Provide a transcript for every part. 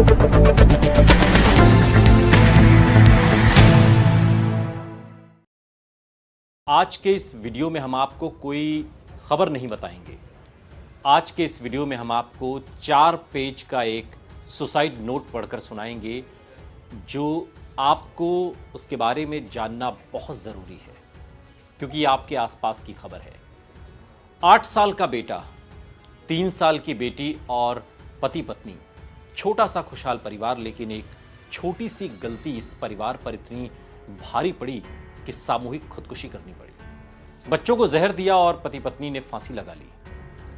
आज के इस वीडियो में हम आपको कोई खबर नहीं बताएंगे। आज के इस वीडियो में हम आपको 4 पेज का एक सुसाइड नोट पढ़कर सुनाएंगे, जो आपको उसके बारे में जानना बहुत ज़रूरी है, क्योंकि ये आपके आसपास की खबर है। 8 साल का बेटा, 3 साल की बेटी और पति पत्नी, छोटा सा खुशहाल परिवार, लेकिन एक छोटी सी गलती इस परिवार पर इतनी भारी पड़ी कि सामूहिक खुदकुशी करनी पड़ी। बच्चों को जहर दिया और पति पत्नी ने फांसी लगा ली।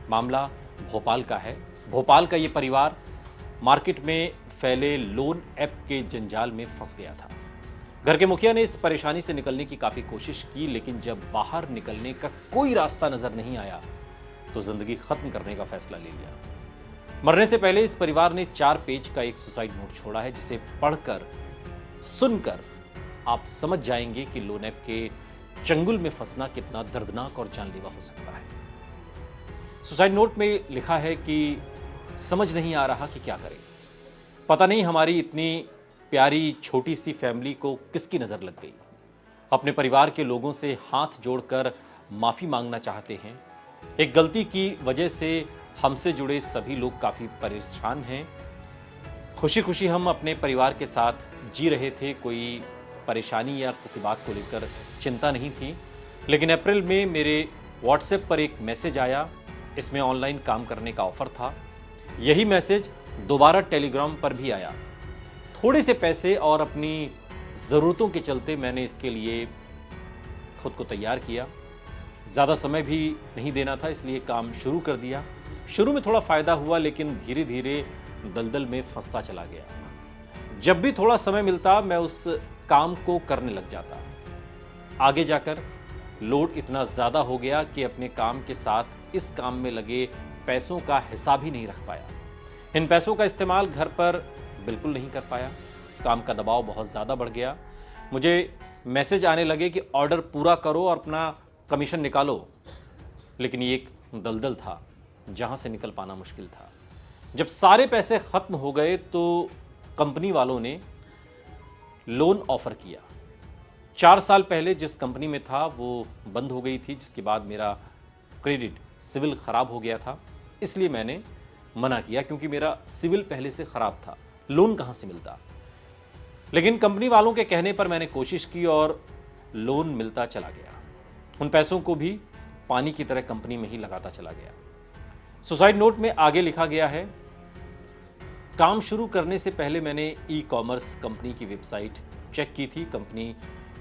मामला भोपाल का है। भोपाल का ये परिवार मार्केट में फैले लोन ऐप के जंजाल में फंस गया था। घर के मुखिया ने इस परेशानी से निकलने की काफी कोशिश की, लेकिन जब बाहर निकलने का कोई रास्ता नजर नहीं आया तो जिंदगी खत्म करने का फैसला ले लिया। मरने से पहले इस परिवार ने 4 पेज का एक सुसाइड नोट छोड़ा है, जिसे पढ़कर, सुनकर आप समझ जाएंगे कि लोन ऐप के चंगुल में फंसना कितना दर्दनाक और जानलेवा हो सकता है। सुसाइड नोट में लिखा है कि समझ नहीं आ रहा कि क्या करें। पता नहीं हमारी इतनी प्यारी छोटी सी फैमिली को किसकी नजर लग गई। अपने परिवार के लोगों से हाथ जोड़कर माफी मांगना चाहते हैं। एक गलती की वजह से हमसे जुड़े सभी लोग काफी परेशान हैं। खुशी खुशी हम अपने परिवार के साथ जी रहे थे, कोई परेशानी या किसी बात को लेकर चिंता नहीं थी। लेकिन अप्रैल में मेरे व्हाट्सएप पर एक मैसेज आया। इसमें ऑनलाइन काम करने का ऑफर था। यही मैसेज दोबारा टेलीग्राम पर भी आया। थोड़े से पैसे और अपनी ज़रूरतों के चलते मैंने इसके लिए खुद को तैयार किया। ज़्यादा समय भी नहीं देना था, इसलिए काम शुरू कर दिया। शुरू में थोड़ा फ़ायदा हुआ, लेकिन धीरे धीरे दलदल में फंसता चला गया। जब भी थोड़ा समय मिलता मैं उस काम को करने लग जाता। आगे जाकर लोड इतना ज़्यादा हो गया कि अपने काम के साथ इस काम में लगे पैसों का हिसाब ही नहीं रख पाया। इन पैसों का इस्तेमाल घर पर बिल्कुल नहीं कर पाया। काम का दबाव बहुत ज़्यादा बढ़ गया। मुझे मैसेज आने लगे कि ऑर्डर पूरा करो और अपना कमीशन निकालो। लेकिन ये एक दलदल था जहां से निकल पाना मुश्किल था। जब सारे पैसे खत्म हो गए तो कंपनी वालों ने लोन ऑफर किया। 4 साल पहले जिस कंपनी में था वो बंद हो गई थी, जिसके बाद मेरा क्रेडिट सिविल खराब हो गया था। इसलिए मैंने मना किया, क्योंकि मेरा सिविल पहले से खराब था, लोन कहां से मिलता। लेकिन कंपनी वालों के कहने पर मैंने कोशिश की और लोन मिलता चला गया। उन पैसों को भी पानी की तरह कंपनी में ही लगाता चला गया। सुसाइड नोट में आगे लिखा गया है, काम शुरू करने से पहले मैंने ई-कॉमर्स कंपनी की वेबसाइट चेक की थी। कंपनी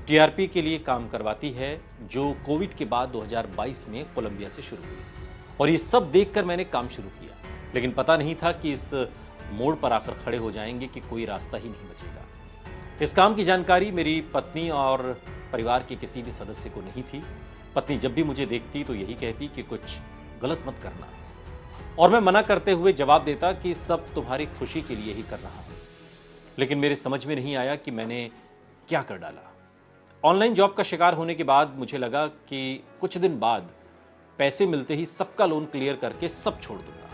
टीआरपी के लिए काम करवाती है, जो कोविड के बाद 2022 में कोलंबिया से शुरू हुई। और ये सब देखकर मैंने काम शुरू किया, लेकिन पता नहीं था कि इस मोड़ पर आकर खड़े हो जाएंगे कि कोई रास्ता ही नहीं बचेगा। इस काम की जानकारी मेरी पत्नी और परिवार के किसी भी सदस्य को नहीं थी। पत्नी जब भी मुझे देखती तो यही कहती कि कुछ गलत मत करना, और मैं मना करते हुए जवाब देता कि सब तुम्हारी खुशी के लिए ही कर रहा हूं। लेकिन मेरे समझ में नहीं आया कि मैंने क्या कर डाला। ऑनलाइन जॉब का शिकार होने के बाद मुझे लगा कि कुछ दिन बाद पैसे मिलते ही सबका लोन क्लियर करके सब छोड़ दूंगा।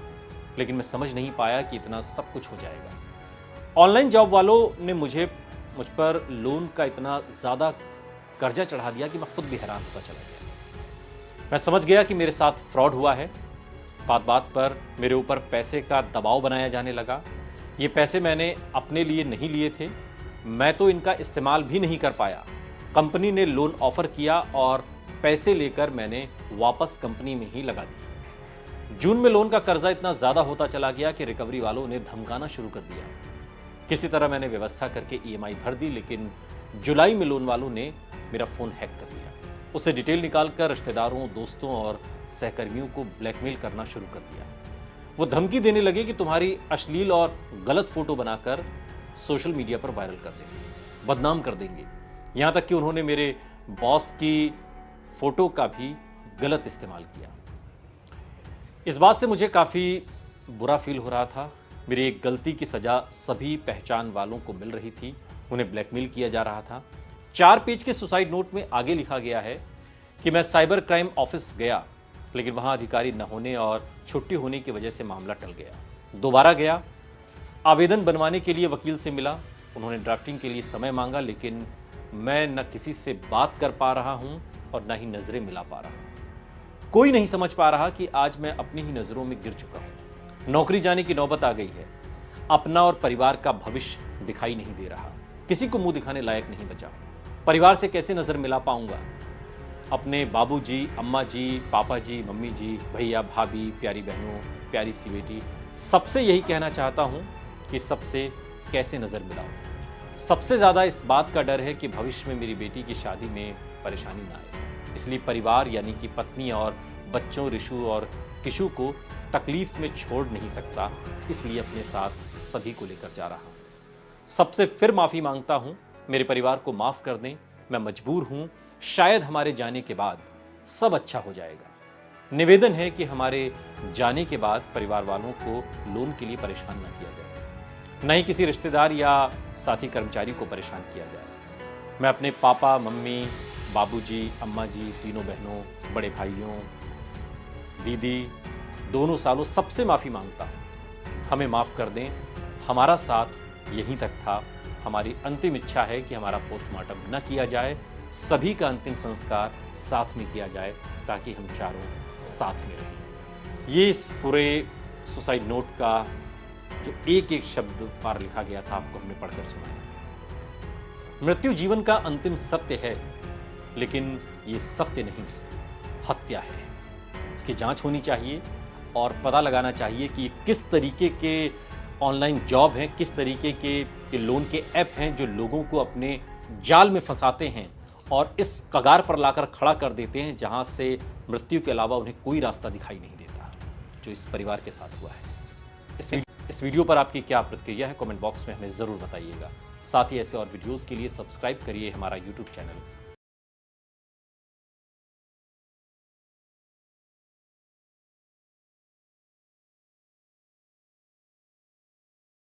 लेकिन मैं समझ नहीं पाया कि इतना सब कुछ हो जाएगा। ऑनलाइन जॉब वालों ने मुझ पर लोन का इतना ज़्यादा कर्जा चढ़ा दिया कि मैं खुद भी हैरान होता चला गया। मैं समझ गया कि मेरे साथ फ्रॉड हुआ है। बात बात पर मेरे ऊपर पैसे का दबाव बनाया जाने लगा। ये पैसे मैंने अपने लिए नहीं लिए थे, मैं तो इनका इस्तेमाल भी नहीं कर पाया। कंपनी ने लोन ऑफर किया और पैसे लेकर मैंने वापस कंपनी में ही लगा दिया। जून में लोन का कर्जा इतना ज़्यादा होता चला गया कि रिकवरी वालों ने धमकाना शुरू कर दिया। किसी तरह मैंने व्यवस्था करके ईएमआई भर दी, लेकिन जुलाई में लोन वालों ने मेरा फ़ोन हैक कर लिया। उससे डिटेल निकालकर रिश्तेदारों, दोस्तों और सहकर्मियों को ब्लैकमेल करना शुरू कर दिया। वो धमकी देने लगे कि तुम्हारी अश्लील और गलत फोटो बनाकर सोशल मीडिया पर वायरल कर देंगे, बदनाम कर देंगे। यहां तक कि उन्होंने मेरे बॉस की फोटो का भी गलत इस्तेमाल किया। इस बात से मुझे काफ़ी बुरा फील हो रहा था। मेरी एक गलती की सज़ा सभी पहचान वालों को मिल रही थी, उन्हें ब्लैकमेल किया जा रहा था। 4 पेज के सुसाइड नोट में आगे लिखा गया है कि मैं साइबर क्राइम ऑफिस गया, लेकिन वहां अधिकारी न होने और छुट्टी होने की वजह से मामला टल गया। दोबारा गया, आवेदन बनवाने के लिए वकील से मिला, उन्होंने ड्राफ्टिंग के लिए समय मांगा, लेकिन मैं न किसी से बात कर पा रहा हूं और न ही नजरें मिला पा रहा हूं। कोई नहीं समझ पा रहा कि आज मैं अपनी ही नजरों में गिर चुका हूं। नौकरी जाने की नौबत आ गई है। अपना और परिवार का भविष्य दिखाई नहीं दे रहा। किसी को मुंह दिखाने लायक नहीं बचा। परिवार से कैसे नजर मिला पाऊंगा? अपने बाबूजी, अम्मा जी, पापा जी, मम्मी जी, भैया, भाभी, प्यारी बहनों, प्यारी सी बेटी, सबसे यही कहना चाहता हूं कि सबसे कैसे नजर मिलाऊं। सबसे ज्यादा इस बात का डर है कि भविष्य में मेरी बेटी की शादी में परेशानी ना आए। इसलिए परिवार यानी कि पत्नी और बच्चों ऋषु और किशु को तकलीफ में छोड़ नहीं सकता, इसलिए अपने साथ सभी को लेकर जा रहा हूं। सबसे फिर माफी मांगता हूं, मेरे परिवार को माफ कर दें, मैं मजबूर हूं। शायद हमारे जाने के बाद सब अच्छा हो जाएगा। निवेदन है कि हमारे जाने के बाद परिवार वालों को लोन के लिए परेशान न किया जाए, न ही किसी रिश्तेदार या साथी कर्मचारी को परेशान किया जाए। मैं अपने पापा, मम्मी, बाबूजी, अम्मा जी, तीनों बहनों, बड़े भाइयों, दीदी, दोनों सालों सबसे माफी मांगता हूं। हमें माफ कर दें, हमारा साथ यहीं तक था। हमारी अंतिम इच्छा है कि हमारा पोस्टमार्टम न किया जाए, सभी का अंतिम संस्कार साथ में किया जाए ताकि हम चारों साथ में रहें। ये इस पूरे सुसाइड नोट का जो एक एक शब्द पार लिखा गया था आपको हमने पढ़कर सुनाया। मृत्यु जीवन का अंतिम सत्य है, लेकिन ये सत्य नहीं, हत्या है। इसकी जांच होनी चाहिए और पता लगाना चाहिए कि किस तरीके के ऑनलाइन जॉब हैं, किस तरीके के ये लोन के ऐप हैं जो लोगों को अपने जाल में फंसाते हैं और इस कगार पर लाकर खड़ा कर देते हैं जहां से मृत्यु के अलावा उन्हें कोई रास्ता दिखाई नहीं देता, जो इस परिवार के साथ हुआ है। इस वीडियो पर आपकी क्या प्रतिक्रिया है, कमेंट बॉक्स में हमें जरूर बताइएगा। साथ ही ऐसे और वीडियोस के लिए सब्सक्राइब करिए हमारा यूट्यूब चैनल